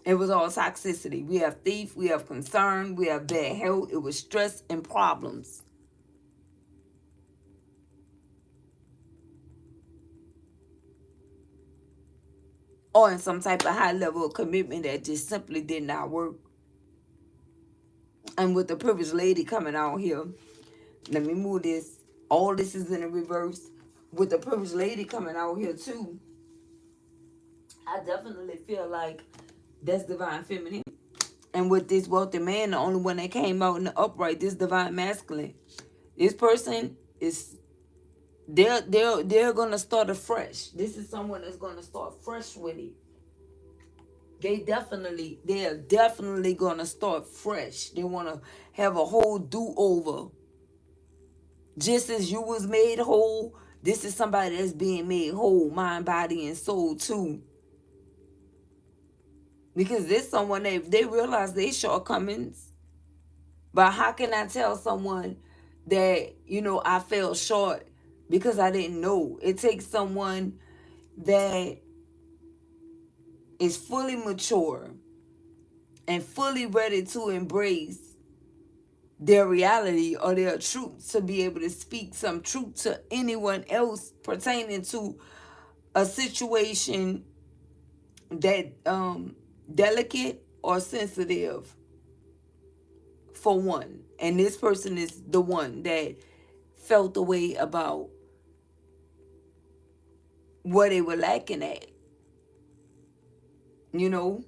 It was all toxicity. We have thief, we have concern, we have bad health. It was stress and problems. Or in some type of high level of commitment that just simply did not work. And with the privileged lady coming out here, let me move this. All this is in the reverse. With the privileged lady coming out here too, I definitely feel like that's divine feminine. And with this wealthy man, the only one that came out in the upright, this divine masculine. This person is they're gonna start afresh. This is someone that's gonna start fresh with it. They're definitely gonna start fresh. They wanna have a whole do-over. Just as you was made whole, this is somebody that's being made whole, mind, body, and soul too. Because there's someone that they realize they shortcomings. But how can I tell someone that, I fell short because I didn't know? It takes someone that is fully mature and fully ready to embrace their reality or their truth to be able to speak some truth to anyone else pertaining to a situation that delicate or sensitive for one. And this person is the one that felt the way about what they were lacking at. You know,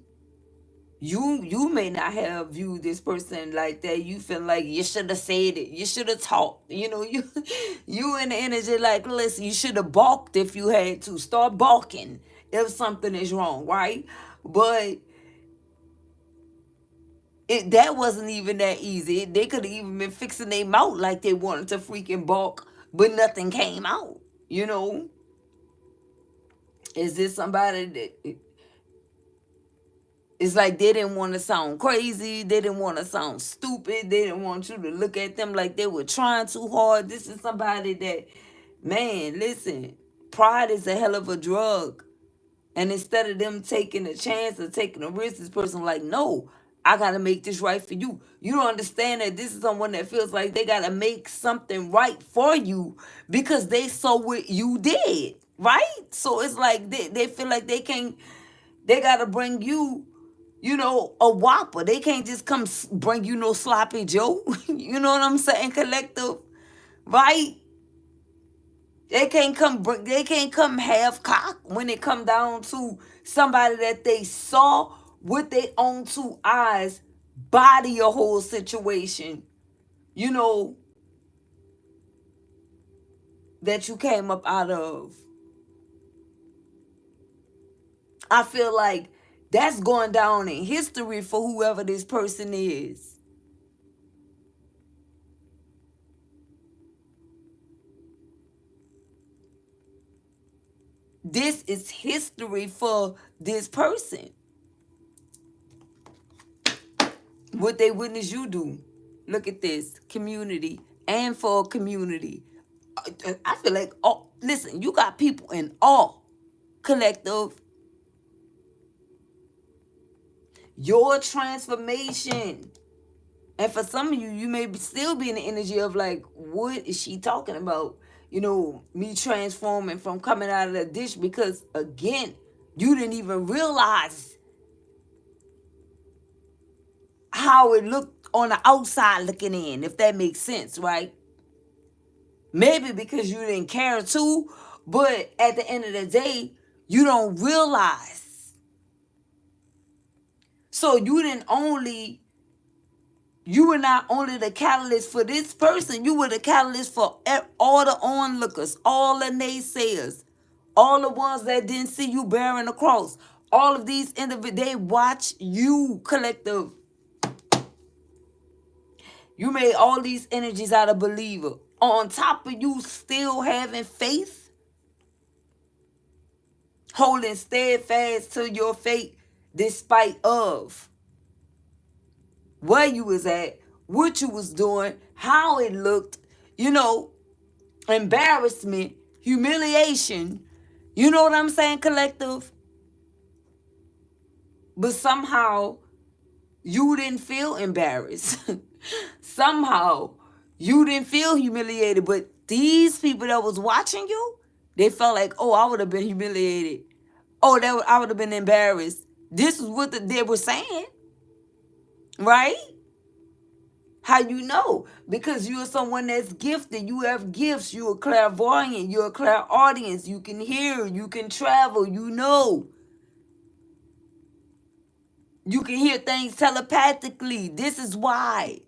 you may not have viewed this person like that. You feel like you should have said it, you should have talked, you in the energy like, listen, you should have balked if you had to. Start balking if something is wrong, right? But that wasn't even that easy. They could have even been fixing their mouth like they wanted to freaking balk, but nothing came out. you know is this somebody that it's like they didn't want to sound crazy. They didn't want to sound stupid. They didn't want you to look at them like they were trying too hard. This is somebody that, man, listen, pride is a hell of a drug. And instead of them taking a chance or taking a risk, this person like, no, I got to make this right for you. You don't understand that this is someone that feels like they got to make something right for you because they saw what you did, right? So it's like they feel like they got to bring you, a whopper. They can't just come bring you no sloppy Joe. You know what I'm saying, collective? Right? They can't come half cock when it come down to somebody that they saw with their own two eyes body a whole situation, you know, that you came up out of. I feel like that's going down in history for whoever this person is. This is history for this person. What they witness you do. Look at this. Community. And for community. I feel like, oh, listen, you got people in all collective. Your transformation. And for some of you, you may still be in the energy of like, what is she talking about? Me transforming from coming out of the dish because, again, you didn't even realize how it looked on the outside looking in, if that makes sense, right? Maybe because you didn't care too, but at the end of the day, you don't realize. So you were not only the catalyst for this person, you were the catalyst for all the onlookers, all the naysayers, all the ones that didn't see you bearing the cross. All of these individuals, they watch you, collective. You made all these energies out of believer. On top of you still having faith, holding steadfast to your faith despite of where you was at, what you was doing, how it looked, embarrassment, humiliation. You know what I'm saying, collective? But somehow you didn't feel embarrassed. Somehow you didn't feel humiliated. But these people that was watching you, they felt like, oh, I would have been humiliated. Oh, I would have been embarrassed. This is what they were saying. Right? How you know? Because you're someone that's gifted. You have gifts. You're a clairvoyant. You're a clairaudience. You can hear. You can travel. You know. You can hear things telepathically. This is why.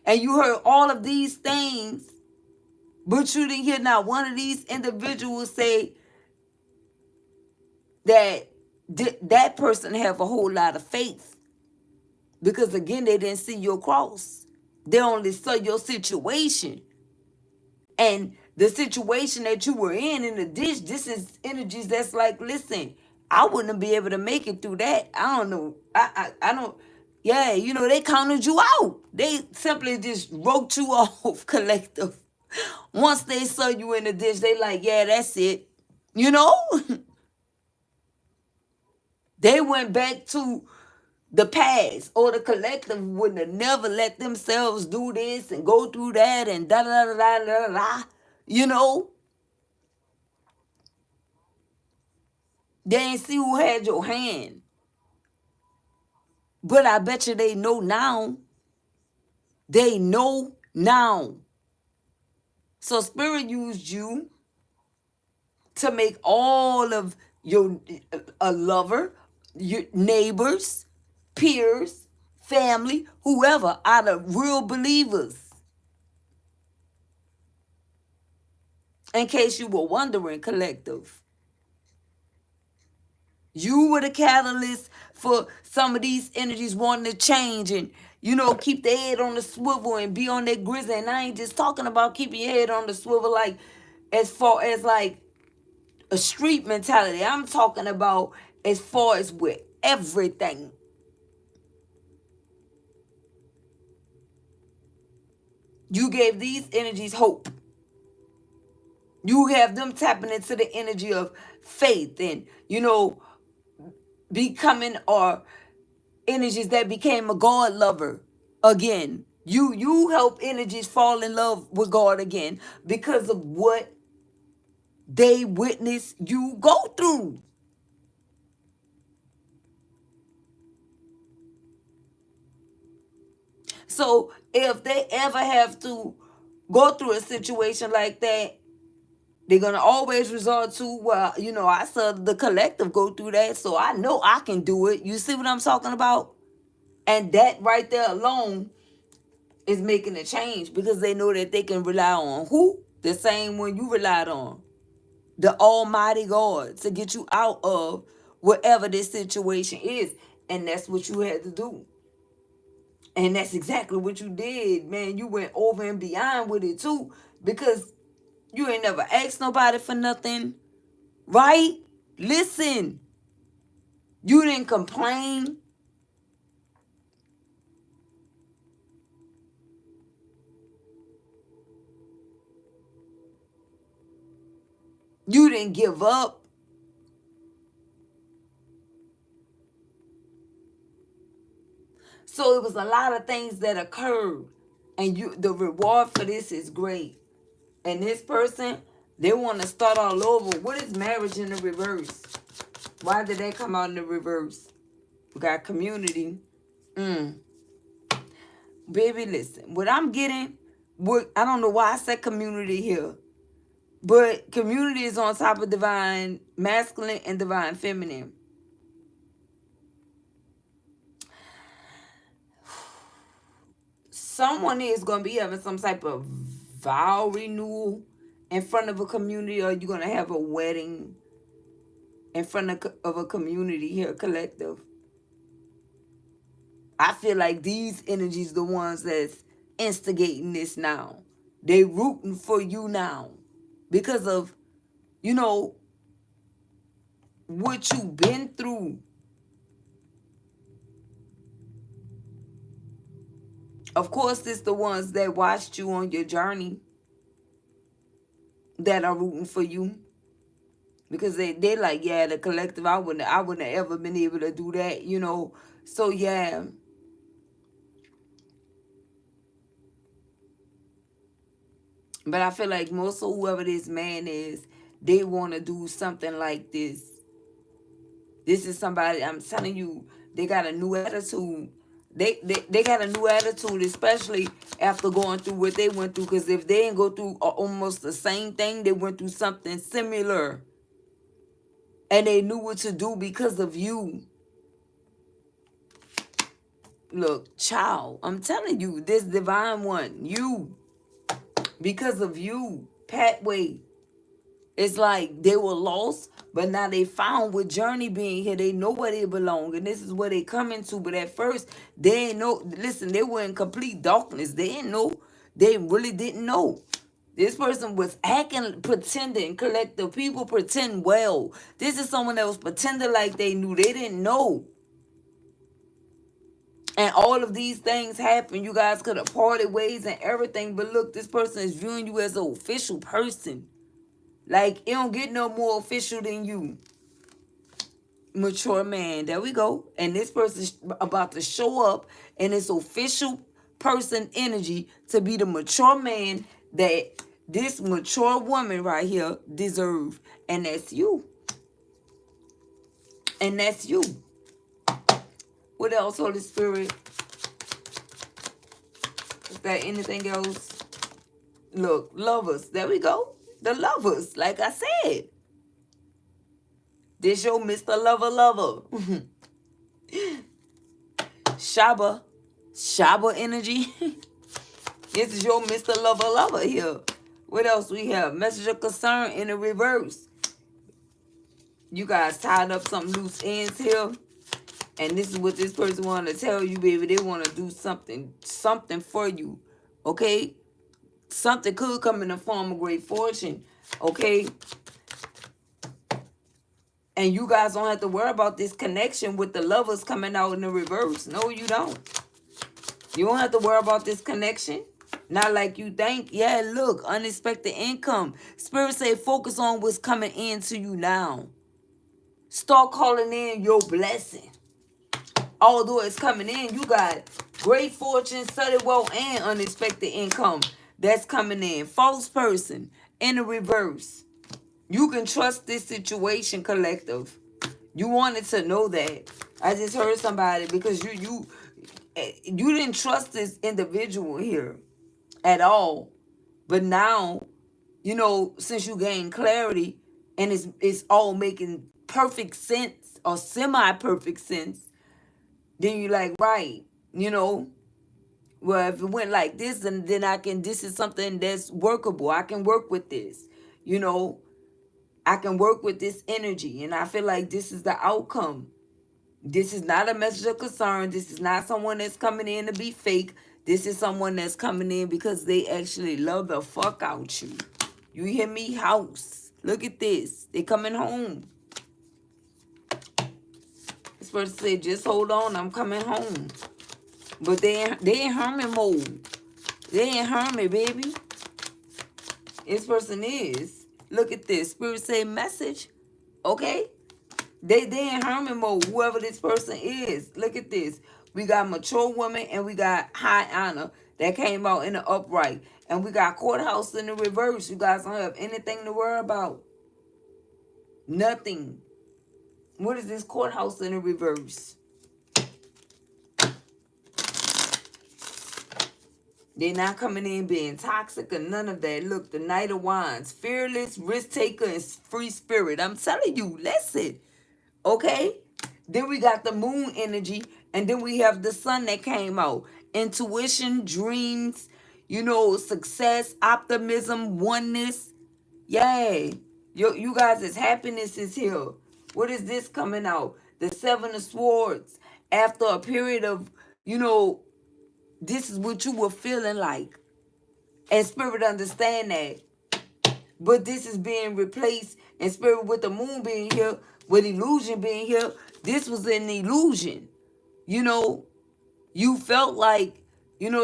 And you heard all of these things, but you didn't hear not one of these individuals say that that person have a whole lot of faith. Because again, they didn't see your cross. They only saw your situation. And the situation that you were in the ditch, this is energies that's like, listen, I wouldn't be able to make it through that. I don't know. I don't. Yeah, they counted you out. They simply just wrote you off, collective. Once they saw you in the ditch, they like, yeah, that's it. You know? They went back to the past, or the collective wouldn't have never let themselves do this and go through that and da da da da da da. You know? They ain't see who had your hand. But I bet you they know now. They know now. So spirit used you to make all of your a lover, your neighbors, peers, family, whoever out of real believers. In case you were wondering, collective. You were the catalyst for some of these energies wanting to change and, keep their head on the swivel and be on their grizzly. And I ain't just talking about keeping your head on the swivel like as far as like a street mentality. I'm talking about as far as with everything. You gave these energies hope. You have them tapping into the energy of faith and, becoming or energies that became a God lover again. You help energies fall in love with God again because of what they witness you go through. So if they ever have to go through a situation like that, they're gonna always resort to, well, I saw the collective go through that, so I know I can do it. You see what I'm talking about? And that right there alone is making a change because they know that they can rely on who? The same one you relied on. The Almighty God to get you out of whatever this situation is. And that's what you had to do. And that's exactly what you did, man. You went over and beyond with it too. Because you ain't never asked nobody for nothing. Right? Listen. You didn't complain. You didn't give up. So it was a lot of things that occurred. And the reward for this is great. And this person, they want to start all over. What is marriage in the reverse? Why did that come out in the reverse? We got community. Baby, listen. What I'm getting, I don't know why I said community here. But community is on top of divine masculine and divine feminine. Someone is going to be having some type of vow renewal in front of a community, or you're going to have a wedding in front of a community here, collective. I feel like these energies the ones that's instigating this now. They rooting for you now because of, you know, what you've been through. Of course, it's the ones that watched you on your journey that are rooting for you. Because they like, yeah, the collective, I wouldn't have ever been able to do that. So yeah. But I feel like most of whoever this man is, they want to do something like this. This is somebody, I'm telling you, they got a new attitude. They got a new attitude, especially after going through what they went through. Because if they didn't go through almost the same thing, they went through something similar. And they knew what to do because of you. Look, child, I'm telling you, this divine one, you, because of you, Patway. It's like they were lost, but now they found with Journey being here. They know where they belong, and this is where they come into. But at first, they didn't know. Listen, they were in complete darkness. They didn't know. They really didn't know. This person was acting, pretending. Collective people pretend well. This is someone that was pretending like they knew. They didn't know. And all of these things happen. You guys could have parted ways and everything. But look, this person is viewing you as an official person. Like, it don't get no more official than you. Mature man. There we go. And this person's about to show up in this official person energy to be the mature man that this mature woman right here deserve. And that's you. And that's you. What else, Holy Spirit? Is there anything else? Look, lovers. There we go. The lovers. Like I said. This your Mr. Lover Lover. Shaba. Shaba energy. This is your Mr. Lover Lover here. What else we have? Message of concern in the reverse. You guys tied up some loose ends here. And this is what this person want to tell you, baby. They want to do something for you. Okay? Something could come in the form of great fortune. Okay? And you guys don't have to worry about this connection with the lovers coming out in the reverse. No, you don't. You don't have to worry about this connection. Not like you think. Yeah, look, unexpected income. Spirit say focus on what's coming into you now. Start calling in your blessing. Although it's coming in, you got great fortune, sudden wealth, and unexpected income that's coming in. False person in the reverse. You can trust this situation, collective. You wanted to know that. I just heard somebody because you didn't trust this individual here at all. But now, since you gain clarity and it's all making perfect sense or semi-perfect sense, then you're like, right, well, if it went like this, and then this is something that's workable. I can work with this, I can work with this energy. And I feel like this is the outcome. This is not a message of concern. This is not someone that's coming in to be fake. This is someone that's coming in because they actually love the fuck out you. You hear me? House. Look at this. They coming home. This person said, just hold on. I'm coming home. But they in hermit mode. They in hermit, baby. This person is. Look at this. Spirit say message. Okay? They in hermit mode, whoever this person is. Look at this. We got mature woman and we got high honor that came out in the upright. And we got courthouse in the reverse. You guys don't have anything to worry about. Nothing. What is this courthouse in the reverse? They're not coming in being toxic or none of that. Look, the Knight of Wands. Fearless, risk taker, and free spirit. I'm telling you, listen. Okay? Then we got the moon energy. And then we have the sun that came out. Intuition, dreams, success, optimism, oneness. Yay. You guys' happiness is here. What is this coming out? The Seven of Swords. After a period of, this is what you were feeling like. And spirit understand that. But this is being replaced. And spirit, with the moon being here, with illusion being here, this was an illusion. You felt like,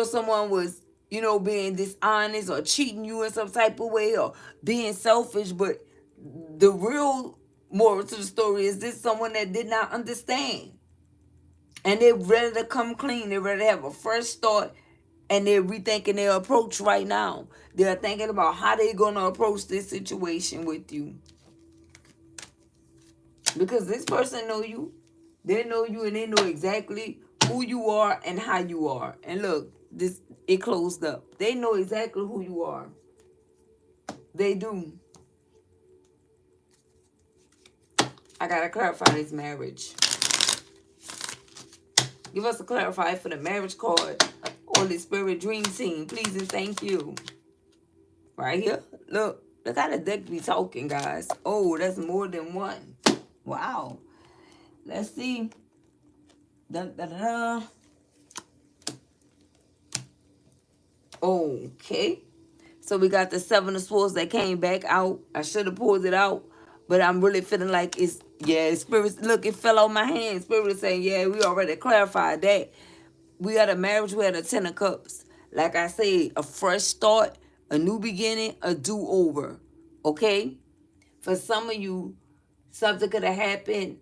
someone was, being dishonest or cheating you in some type of way or being selfish. But the real moral to the story is this someone that did not understand. And they're ready to come clean. They're ready to have a fresh start. And they're rethinking their approach right now. They're thinking about how they're going to approach this situation with you. Because this person know you. They know you and they know exactly who you are and how you are. And look, it closed up. They know exactly who you are. They do. I got to clarify this marriage. Give us a clarify for the marriage card. Holy Spirit Dream Team, please and thank you. Right here. Look how the deck be talking, guys. Oh, that's more than one. Wow. Let's see. Okay. So we got the Seven of Swords that came back out. I should have pulled it out. But I'm really feeling like Spirit, look, it fell on my hand. Spirit is saying, yeah, we already clarified that. We had a marriage, we had a Ten of Cups. Like I said, a fresh start, a new beginning, a do-over. Okay? For some of you, something could have happened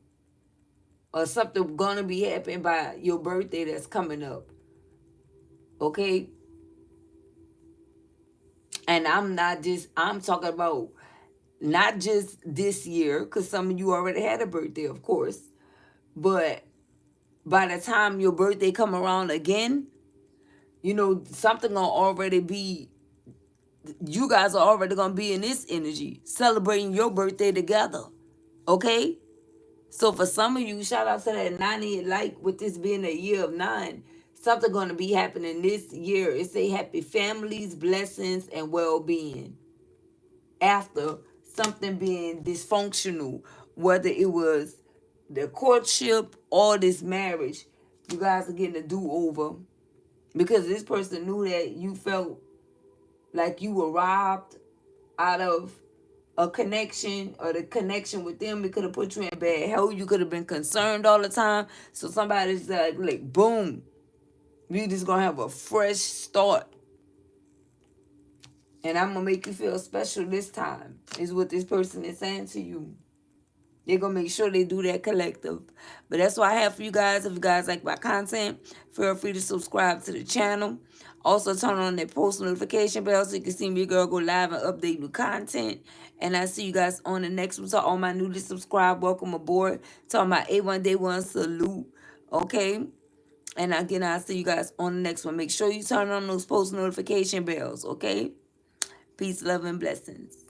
or something gonna be happening by your birthday that's coming up. Okay? And I'm talking about not just this year, because some of you already had a birthday, of course, but by the time your birthday come around again, you know, something gonna already be, you guys are already gonna be in this energy, celebrating your birthday together. Okay? So for some of you, shout out to that 90, like with this being a year of 9, something gonna be happening this year. It say happy families, blessings, and well-being. After something being dysfunctional, whether it was the courtship or this marriage, you guys are getting a do-over because this person knew that you felt like you were robbed out of a connection, or the connection with them. It could have put you in bad health. You could have been concerned all the time. So somebody's like boom, we just gonna have a fresh start. And I'm gonna make you feel special this time, is what this person is saying to you. They're gonna make sure they do that collective. But that's what I have for you guys. If you guys like my content, feel free to subscribe to the channel. Also turn on that post notification bell so you can see me, girl, go live and update new content. And I see you guys on the next one. To all my newly subscribed, welcome aboard. To all my A1 Day 1 salute. Okay? And again, I'll see you guys on the next one. Make sure you turn on those post notification bells. Okay? Peace, love, and blessings.